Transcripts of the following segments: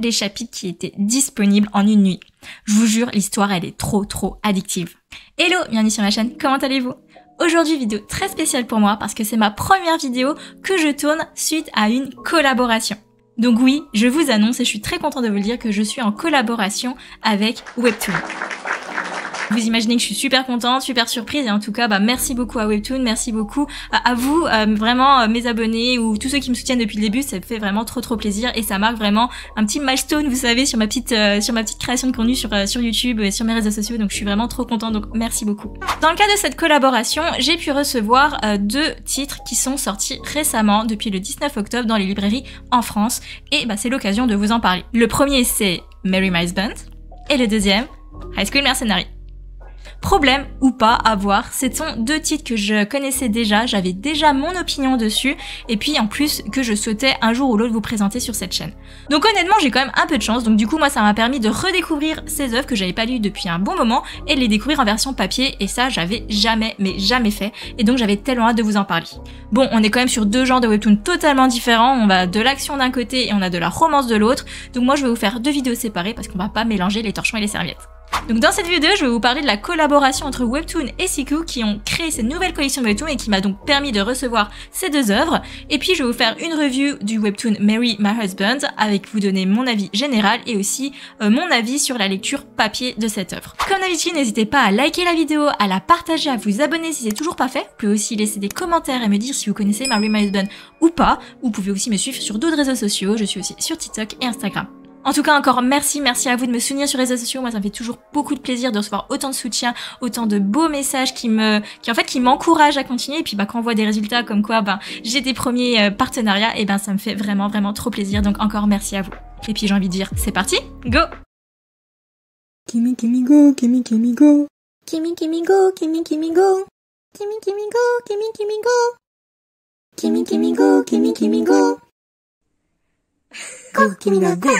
les chapitres qui étaient disponibles en une nuit. Je vous jure, l'histoire elle est trop addictive. Hello, bienvenue sur ma chaîne, comment allez-vous? Aujourd'hui, vidéo très spéciale pour moi parce que c'est ma première vidéo que je tourne suite à une collaboration. Donc oui, je vous annonce et je suis très contente de vous le dire que je suis en collaboration avec Webtoon. Vous imaginez que je suis super contente, super surprise et en tout cas, merci beaucoup à Webtoon, merci beaucoup à vous, vraiment mes abonnés ou tous ceux qui me soutiennent depuis le début, ça me fait vraiment trop plaisir et ça marque vraiment un petit milestone, vous savez, sur ma petite création de contenu sur YouTube et sur mes réseaux sociaux, donc je suis vraiment trop contente, donc merci beaucoup. Dans le cas de cette collaboration, j'ai pu recevoir 2 titres qui sont sortis récemment depuis le 19 octobre dans les librairies en France et c'est l'occasion de vous en parler. Le premier c'est Merry My Husband et le deuxième High School Mercenary. Problème ou pas à voir, ce sont 2 titres que je connaissais déjà, j'avais déjà mon opinion dessus, et puis en plus que je souhaitais un jour ou l'autre vous présenter sur cette chaîne. Donc honnêtement j'ai quand même un peu de chance, donc du coup moi ça m'a permis de redécouvrir ces œuvres que j'avais pas lues depuis un bon moment, et de les découvrir en version papier, et ça j'avais jamais fait, et donc j'avais tellement hâte de vous en parler. Bon, on est quand même sur 2 genres de webtoons totalement différents, on va de l'action d'un côté et on a de la romance de l'autre, donc moi je vais vous faire 2 vidéos séparées parce qu'on va pas mélanger les torchons et les serviettes. Donc dans cette vidéo, je vais vous parler de la collaboration entre Webtoon et Siku qui ont créé cette nouvelle collection de Webtoon et qui m'a donc permis de recevoir ces 2 œuvres. Et puis je vais vous faire une review du Webtoon Merry My Husband avec vous donner mon avis général et aussi mon avis sur la lecture papier de cette œuvre. Comme d'habitude, n'hésitez pas à liker la vidéo, à la partager, à vous abonner si c'est toujours pas fait. Vous pouvez aussi laisser des commentaires et me dire si vous connaissez Merry My Husband ou pas. Vous pouvez aussi me suivre sur d'autres réseaux sociaux, je suis aussi sur TikTok et Instagram. En tout cas, encore merci à vous de me soutenir sur les réseaux sociaux. Moi, ça me fait toujours beaucoup de plaisir de recevoir autant de soutien, autant de beaux messages qui m'encouragent à continuer. Et puis, quand on voit des résultats comme quoi, j'ai des premiers partenariats, et ça me fait vraiment trop plaisir. Donc, encore merci à vous. Et puis, j'ai envie de dire, c'est parti, go! Kimi Kimi go, Kimi Kimi go. Kimi Kimi go, Kimi Kimi go. Kimi Kimi go, Kimi Kimi go. Kimi Kimi go, Kimi Kimi go. Go, Kimina, go!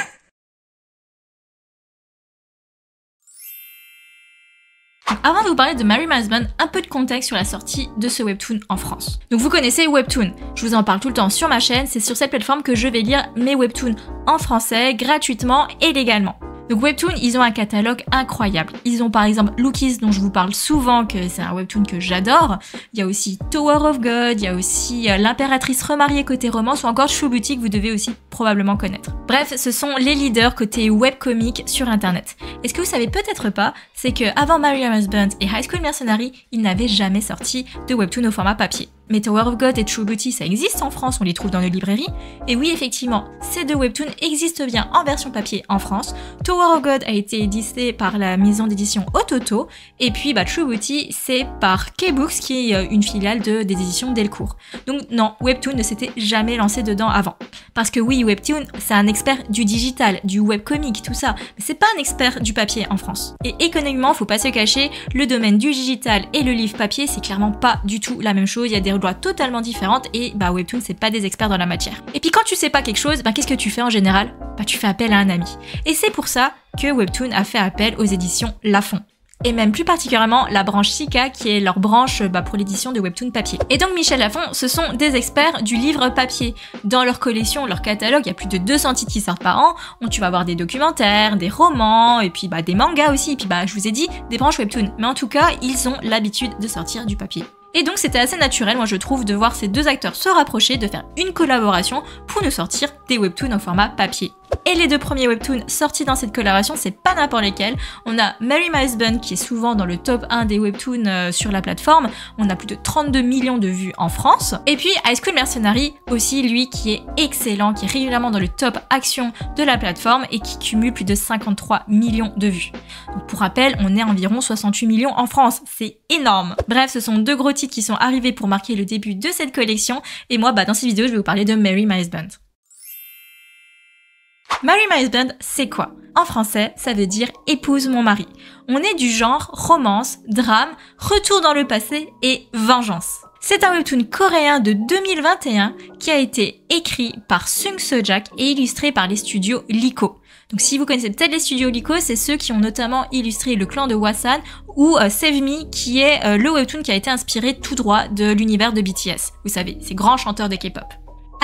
Avant de vous parler de Merry My Husband, un peu de contexte sur la sortie de ce webtoon en France. Donc vous connaissez Webtoon, je vous en parle tout le temps sur ma chaîne, c'est sur cette plateforme que je vais lire mes webtoons en français, gratuitement et légalement. Donc Webtoon, ils ont un catalogue incroyable. Ils ont par exemple Lookies, dont je vous parle souvent, que c'est un webtoon que j'adore. Il y a aussi Tower of God, il y a aussi L'impératrice remariée côté romance, ou encore True Beauty, que vous devez aussi probablement connaître. Bref, ce sont les leaders côté webcomic sur internet. Et ce que vous savez peut-être pas, c'est que avant Merry My Husband et High School Mercenary, ils n'avaient jamais sorti de webtoon au format papier. Mais Tower of God et True Beauty, ça existe en France, on les trouve dans nos librairies. Et oui, effectivement, ces 2 webtoons existent bien en version papier en France. Tower of God a été édité par la maison d'édition Ototo. Et puis, True Beauty, c'est par K-Books, qui est une filiale des éditions Delcourt. Donc non, Webtoon ne s'était jamais lancé dedans avant. Parce que oui, Webtoon, c'est un expert du digital, du webcomic, tout ça. Mais c'est pas un expert du papier en France. Et économiquement, faut pas se cacher, le domaine du digital et le livre papier, c'est clairement pas du tout la même chose. Il y a des lois totalement différentes et Webtoon c'est pas des experts dans la matière. Et puis quand tu sais pas quelque chose, qu'est-ce que tu fais en général? Tu fais appel à un ami. Et c'est pour ça que Webtoon a fait appel aux éditions Lafon. Et même plus particulièrement la branche Sika qui est leur branche pour l'édition de Webtoon papier. Et donc Michel Lafon, ce sont des experts du livre papier. Dans leur collection, leur catalogue, il y a plus de 200 titres qui sortent par an. Tu vas avoir des documentaires, des romans, et puis des mangas aussi, et puis je vous ai dit, des branches Webtoon. Mais en tout cas, ils ont l'habitude de sortir du papier. Et donc c'était assez naturel, moi je trouve, de voir ces 2 acteurs se rapprocher, de faire une collaboration pour nous sortir des webtoons au format papier. Et les 2 premiers webtoons sortis dans cette collaboration, c'est pas n'importe lesquels. On a Merry My Husband qui est souvent dans le top 1 des webtoons sur la plateforme. On a plus de 32 millions de vues en France. Et puis High School Mercenary aussi, lui, qui est excellent, qui est régulièrement dans le top action de la plateforme et qui cumule plus de 53 millions de vues. Donc pour rappel, on est à environ 68 millions en France. C'est énorme. Bref, ce sont 2 gros titres qui sont arrivés pour marquer le début de cette collection. Et moi, dans cette vidéo, je vais vous parler de Merry My Husband. Merry My Husband, c'est quoi? En français, ça veut dire « épouse mon mari ». On est du genre romance, drame, retour dans le passé et vengeance. C'est un webtoon coréen de 2021 qui a été écrit par Sung Seo-jak et illustré par les studios Liko. Donc si vous connaissez peut-être les studios Liko, c'est ceux qui ont notamment illustré Le Clan de Hwasan ou Save Me, qui est le webtoon qui a été inspiré tout droit de l'univers de BTS. Vous savez, ces grands chanteurs de K-pop.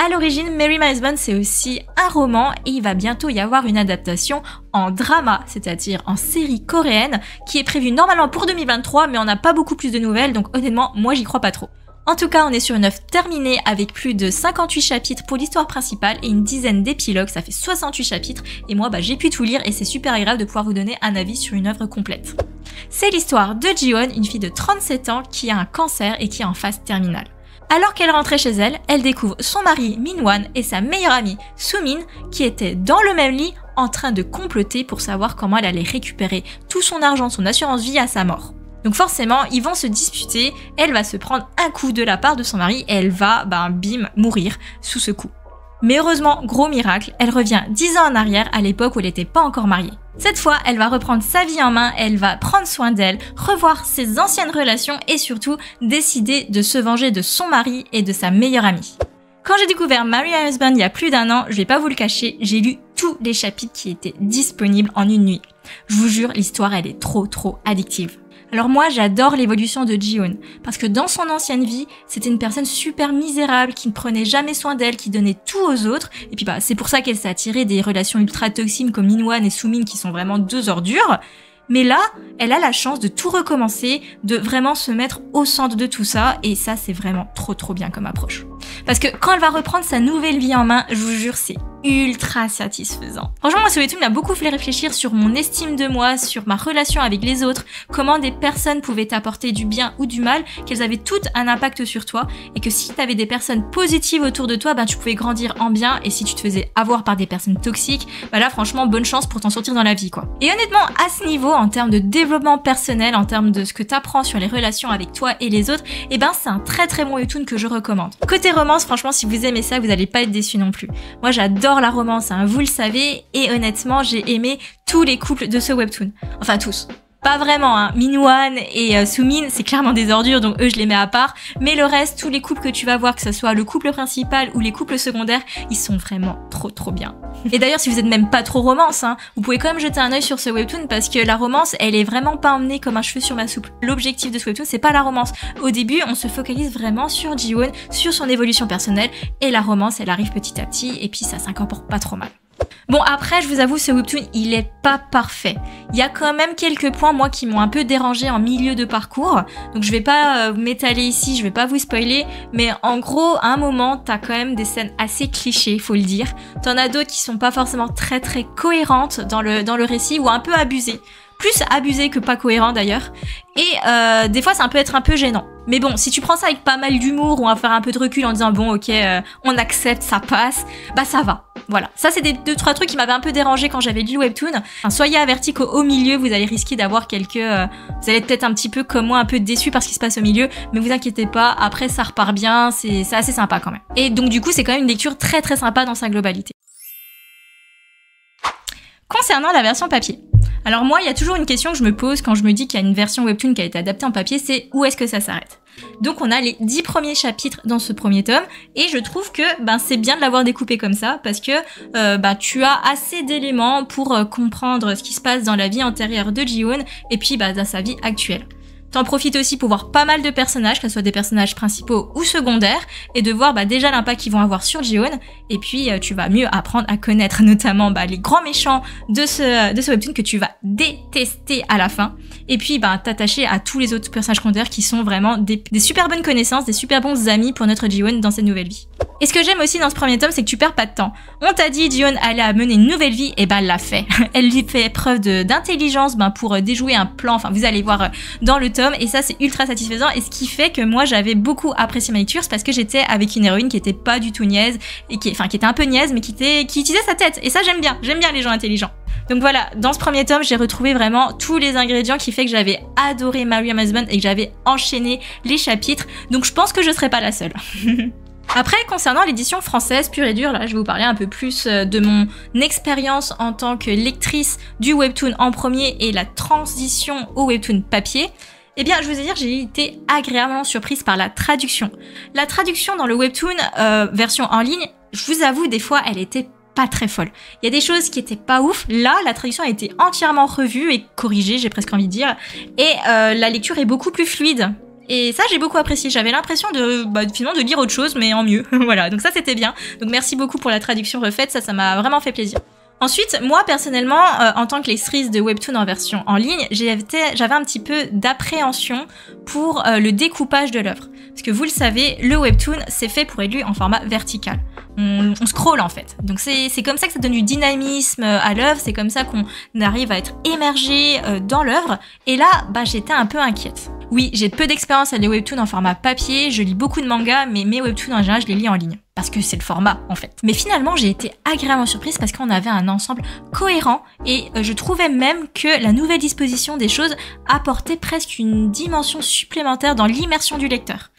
À l'origine, Mary My Husband, c'est aussi un roman et il va bientôt y avoir une adaptation en drama, c'est-à-dire en série coréenne, qui est prévue normalement pour 2023, mais on n'a pas beaucoup plus de nouvelles, donc honnêtement, moi j'y crois pas trop. En tout cas, on est sur une œuvre terminée avec plus de 58 chapitres pour l'histoire principale et une dizaine d'épilogues, ça fait 68 chapitres, et moi j'ai pu tout lire et c'est super agréable de pouvoir vous donner un avis sur une œuvre complète. C'est l'histoire de Ji-won, une fille de 37 ans qui a un cancer et qui est en phase terminale. Alors qu'elle rentrait chez elle, elle découvre son mari Min-wan et sa meilleure amie Soo-min qui étaient dans le même lit en train de comploter pour savoir comment elle allait récupérer tout son argent, son assurance vie à sa mort. Donc forcément, ils vont se disputer, elle va se prendre un coup de la part de son mari et elle va, bim, mourir sous ce coup. Mais heureusement, gros miracle, elle revient 10 ans en arrière à l'époque où elle n'était pas encore mariée. Cette fois, elle va reprendre sa vie en main, elle va prendre soin d'elle, revoir ses anciennes relations et surtout décider de se venger de son mari et de sa meilleure amie. Quand j'ai découvert Mary My Husband il y a plus d'1 an, je vais pas vous le cacher, j'ai lu tous les chapitres qui étaient disponibles en une nuit. Je vous jure, l'histoire elle est trop addictive. Alors moi, j'adore l'évolution de Ji-won, parce que dans son ancienne vie, c'était une personne super misérable, qui ne prenait jamais soin d'elle, qui donnait tout aux autres, et puis c'est pour ça qu'elle s'est attirée des relations ultra toxiques comme Min-wan et Soo-min qui sont vraiment 2 ordures. Mais là, elle a la chance de tout recommencer, de vraiment se mettre au centre de tout ça, et ça, c'est vraiment trop bien comme approche. Parce que quand elle va reprendre sa nouvelle vie en main, je vous jure, c'est ultra satisfaisant. Franchement, moi, ce webtoon m'a beaucoup fait réfléchir sur mon estime de moi, sur ma relation avec les autres, comment des personnes pouvaient t'apporter du bien ou du mal, qu'elles avaient toutes un impact sur toi, et que si t'avais des personnes positives autour de toi, tu pouvais grandir en bien, et si tu te faisais avoir par des personnes toxiques, là, franchement, bonne chance pour t'en sortir dans la vie, quoi. Et honnêtement, à ce niveau, en termes de développement personnel, en termes de ce que t'apprends sur les relations avec toi et les autres, c'est un très bon webtoon que je recommande. Côté romance, franchement, si vous aimez ça, vous allez pas être déçus non plus. Moi, j'adore la romance, vous le savez, et honnêtement, j'ai aimé tous les couples de ce webtoon. Enfin, tous. Pas vraiment, Min-wan et Soo-min, c'est clairement des ordures, donc eux je les mets à part, mais le reste, tous les couples que tu vas voir, que ce soit le couple principal ou les couples secondaires, ils sont vraiment trop bien. Et d'ailleurs, si vous êtes même pas trop romance, vous pouvez quand même jeter un œil sur ce webtoon parce que la romance, elle est vraiment pas emmenée comme un cheveu sur ma soupe. L'objectif de ce webtoon, c'est pas la romance. Au début, on se focalise vraiment sur Ji-won, sur son évolution personnelle, et la romance, elle arrive petit à petit, et puis ça s'incorpore pas trop mal. Bon, après, je vous avoue, ce webtoon, il est pas parfait. Il y a quand même quelques points, moi, qui m'ont un peu dérangé en milieu de parcours. Donc, je vais pas m'étaler ici, je vais pas vous spoiler. Mais en gros, à un moment, t'as quand même des scènes assez clichés, faut le dire. T'en as d'autres qui sont pas forcément très cohérentes dans le récit ou un peu abusées. Plus abusé que pas cohérent d'ailleurs, et des fois ça peut être un peu gênant. Mais bon, si tu prends ça avec pas mal d'humour ou à faire un peu de recul en disant bon ok, on accepte, ça passe, ça va. Voilà, ça c'est des 2-3 trucs qui m'avaient un peu dérangé quand j'avais lu le webtoon. Soyez avertis qu'au milieu vous allez risquer d'avoir vous allez être peut-être un petit peu comme moi, un peu déçus par ce qui se passe au milieu, mais vous inquiétez pas, après ça repart bien, c'est assez sympa quand même. Et donc du coup c'est quand même une lecture très sympa dans sa globalité. Concernant la version papier. Alors moi, il y a toujours une question que je me pose quand je me dis qu'il y a une version webtoon qui a été adaptée en papier, c'est où est-ce que ça s'arrête? Donc on a les 10 premiers chapitres dans ce premier tome, et je trouve que c'est bien de l'avoir découpé comme ça, parce que tu as assez d'éléments pour comprendre ce qui se passe dans la vie antérieure de Ji-won, et puis dans sa vie actuelle. T'en profites aussi pour voir pas mal de personnages, que ce soit des personnages principaux ou secondaires, et de voir déjà l'impact qu'ils vont avoir sur Ji-won, et puis tu vas mieux apprendre à connaître notamment les grands méchants de ce webtoon que tu vas détester à la fin, et puis t'attacher à tous les autres personnages secondaires qui sont vraiment des super bonnes connaissances, des super bons amis pour notre Ji-won dans cette nouvelle vie. Et ce que j'aime aussi dans ce premier tome, c'est que tu perds pas de temps. On t'a dit Ji-won allait mener une nouvelle vie, et elle l'a fait. Elle lui fait preuve d'intelligence pour déjouer un plan, enfin vous allez voir dans le tome, et ça c'est ultra satisfaisant, et ce qui fait que moi j'avais beaucoup apprécié ma lecture, c'est parce que j'étais avec une héroïne qui était pas du tout niaise, et qui était un peu niaise, mais qui utilisait sa tête, et ça j'aime bien les gens intelligents. Donc voilà, dans ce premier tome, j'ai retrouvé vraiment tous les ingrédients qui fait que j'avais adoré Mary My Husband et que j'avais enchaîné les chapitres, donc je pense que je serai pas la seule. Après, concernant l'édition française pure et dure, là, je vais vous parler un peu plus de mon expérience en tant que lectrice du webtoon en premier et la transition au webtoon papier. Eh bien, je vous ai dit, j'ai été agréablement surprise par la traduction. La traduction dans le webtoon version en ligne, je vous avoue, des fois, elle était pas très folle. Il y a des choses qui étaient pas ouf. Là, la traduction a été entièrement revue et corrigée, j'ai presque envie de dire. Et la lecture est beaucoup plus fluide. Et ça, j'ai beaucoup apprécié. J'avais l'impression finalement de lire autre chose, mais en mieux. Voilà, donc ça, c'était bien. Donc merci beaucoup pour la traduction refaite, ça m'a vraiment fait plaisir. Ensuite, moi personnellement, en tant que lectrice de webtoon en version en ligne, j'avais un petit peu d'appréhension pour le découpage de l'œuvre. Parce que vous le savez, le webtoon, c'est fait pour être lu en format vertical. On scrolle en fait. Donc c'est comme ça que ça donne du dynamisme à l'œuvre, c'est comme ça qu'on arrive à être immergé dans l'œuvre. Et là, j'étais un peu inquiète. Oui, j'ai peu d'expérience avec les webtoons en format papier, je lis beaucoup de mangas, mais mes webtoons en général, je les lis en ligne. Parce que c'est le format, en fait. Mais finalement, j'ai été agréablement surprise parce qu'on avait un ensemble cohérent et je trouvais même que la nouvelle disposition des choses apportait presque une dimension supplémentaire dans l'immersion du lecteur.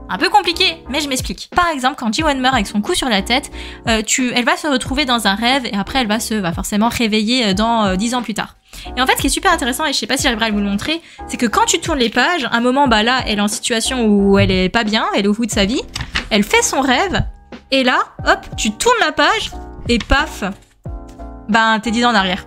Un peu compliqué, mais je m'explique. Par exemple, quand Ji-won meurt avec son coup sur la tête, elle va se retrouver dans un rêve et après elle va forcément réveiller dans 10 ans plus tard. Et en fait, ce qui est super intéressant, et je sais pas si j'arriverai à vous le montrer, c'est que quand tu tournes les pages, à un moment, là, elle est en situation où elle est pas bien, elle est au bout de sa vie, elle fait son rêve, et là, hop, tu tournes la page, et paf, t'es 10 ans en arrière.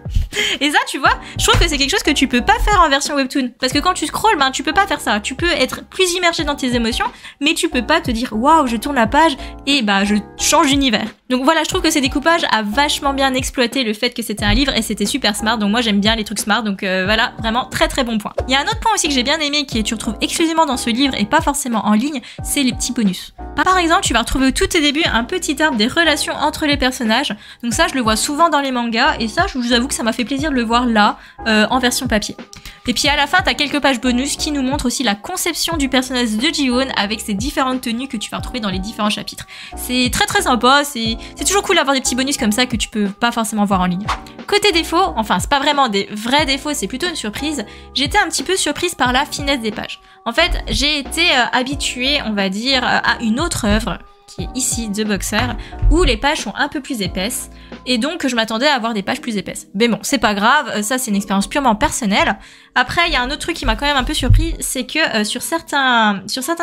Et ça, tu vois, je trouve que c'est quelque chose que tu peux pas faire en version webtoon. Parce que quand tu scrolles, tu peux pas faire ça. Tu peux être plus immergé dans tes émotions, mais tu peux pas te dire, waouh, je tourne la page et je change d'univers. Donc voilà, je trouve que ce découpage a vachement bien exploité le fait que c'était un livre et c'était super smart. Donc moi, j'aime bien les trucs smart. Donc voilà, vraiment très très bon point. Il y a un autre point aussi que j'ai bien aimé, qui tu retrouves exclusivement dans ce livre et pas forcément en ligne, c'est les petits bonus. Par exemple, tu vas retrouver au tout au début un petit arbre des relations entre les personnages. Donc ça, je le vois souvent dans les mangas et ça, je vous avoue que ça m'a fait plaisir de le voir là, en version papier. Et puis à la fin, t'as quelques pages bonus qui nous montrent aussi la conception du personnage de Ji-won avec ses différentes tenues que tu vas retrouver dans les différents chapitres. C'est très très sympa, c'est toujours cool d'avoir des petits bonus comme ça que tu peux pas forcément voir en ligne. Côté défaut, enfin c'est pas vraiment des vrais défauts, c'est plutôt une surprise, j'étais un petit peu surprise par la finesse des pages. En fait, j'ai été habituée, on va dire, à une autre œuvre, qui est ici, The Boxer, où les pages sont un peu plus épaisses, et donc je m'attendais à avoir des pages plus épaisses. Mais bon, c'est pas grave, ça c'est une expérience purement personnelle. Après, il y a un autre truc qui m'a quand même un peu surpris, c'est que sur certains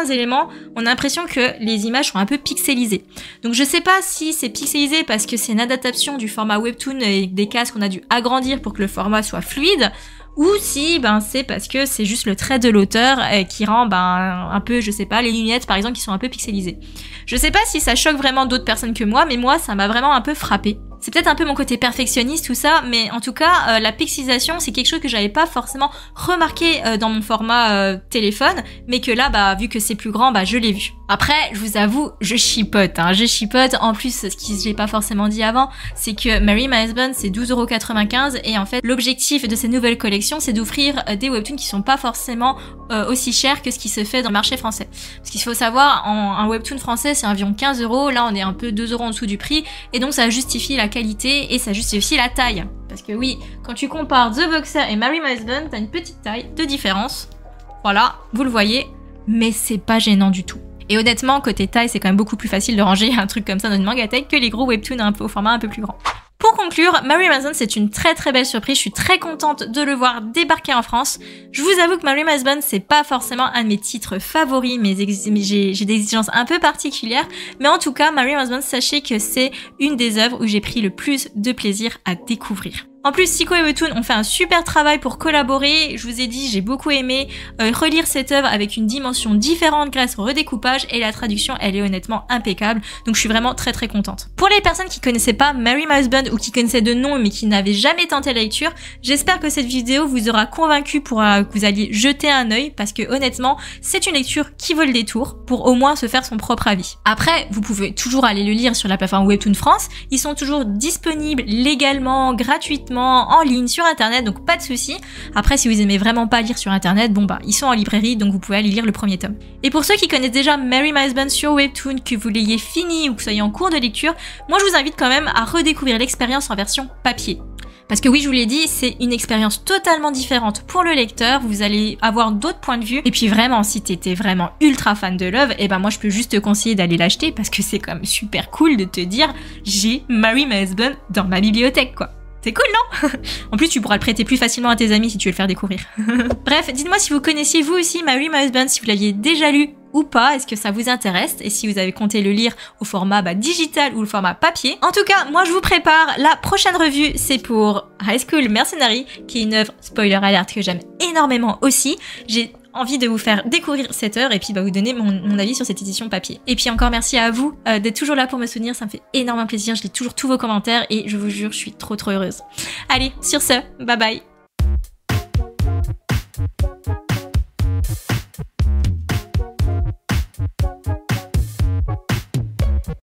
éléments, on a l'impression que les images sont un peu pixelisées. Donc je sais pas si c'est pixelisé parce que c'est une adaptation du format webtoon et des cases qu'on a dû agrandir pour que le format soit fluide, ou si c'est parce que c'est juste le trait de l'auteur qui rend un peu, je sais pas, les lunettes par exemple qui sont un peu pixelisées. Je sais pas si ça choque vraiment d'autres personnes que moi, mais moi ça m'a vraiment un peu frappée. C'est peut-être un peu mon côté perfectionniste tout ça, mais en tout cas la pixelisation c'est quelque chose que j'avais pas forcément remarqué dans mon format téléphone, mais que là vu que c'est plus grand je l'ai vu. Après je vous avoue je chipote, je chipote. En plus ce que j'ai pas forcément dit avant, c'est que Marry My Husband c'est 12,95 € et en fait l'objectif de ces nouvelles collections c'est d'offrir des webtoons qui sont pas forcément aussi chers que ce qui se fait dans le marché français. Parce qu'il faut savoir, un webtoon français c'est environ 15 €, là on est un peu 2 € en dessous du prix et donc ça justifie la qualité et ça justifie la taille. Parce que oui, quand tu compares The Boxer et Marry My Husband, t'as une petite taille de différence. Voilà, vous le voyez, mais c'est pas gênant du tout. Et honnêtement, côté taille, c'est quand même beaucoup plus facile de ranger un truc comme ça dans une Mangatech que les gros webtoons au format un peu plus grand. Pour conclure, Marry My Husband c'est une très très belle surprise, je suis très contente de le voir débarquer en France. Je vous avoue que Marry My Husband c'est pas forcément un de mes titres favoris, mais j'ai des exigences un peu particulières, mais en tout cas Marry My Husband, sachez que c'est une des œuvres où j'ai pris le plus de plaisir à découvrir. En plus, Siko et Webtoon ont fait un super travail pour collaborer. Je vous ai dit, j'ai beaucoup aimé relire cette œuvre avec une dimension différente grâce au redécoupage et la traduction, elle est honnêtement impeccable. Donc je suis vraiment très très contente. Pour les personnes qui connaissaient pas Marry My Husband ou qui connaissaient de nom mais qui n'avaient jamais tenté la lecture, j'espère que cette vidéo vous aura convaincu pour que vous alliez jeter un œil parce que honnêtement, c'est une lecture qui vaut le détour pour au moins se faire son propre avis. Après, vous pouvez toujours aller le lire sur la plateforme Webtoon France. Ils sont toujours disponibles légalement, gratuitement, en ligne sur internet, donc pas de soucis. Après, si vous aimez vraiment pas lire sur internet, ils sont en librairie, donc vous pouvez aller lire le premier tome. Et pour ceux qui connaissent déjà Marry My Husband sur Webtoon, que vous l'ayez fini ou que vous soyez en cours de lecture, moi je vous invite quand même à redécouvrir l'expérience en version papier. Parce que oui, je vous l'ai dit, c'est une expérience totalement différente pour le lecteur, vous allez avoir d'autres points de vue, et puis vraiment, si t'étais vraiment ultra fan de l'œuvre, moi je peux juste te conseiller d'aller l'acheter, parce que c'est quand même super cool de te dire, j'ai Marry My Husband dans ma bibliothèque, quoi. C'est cool, non? En plus, tu pourras le prêter plus facilement à tes amis si tu veux le faire découvrir. Bref, dites-moi si vous connaissiez vous aussi Marry My Husband, si vous l'aviez déjà lu ou pas, est-ce que ça vous intéresse et si vous avez compté le lire au format digital ou le format papier. En tout cas, moi je vous prépare la prochaine revue, c'est pour High School Mercenary, qui est une œuvre, spoiler alert, que j'aime énormément aussi. J'ai envie de vous faire découvrir cette œuvre et puis vous donner mon avis sur cette édition papier. Et puis encore merci à vous d'être toujours là pour me soutenir, ça me fait énormément plaisir, je lis toujours tous vos commentaires et je vous jure, je suis trop heureuse. Allez, sur ce, bye bye.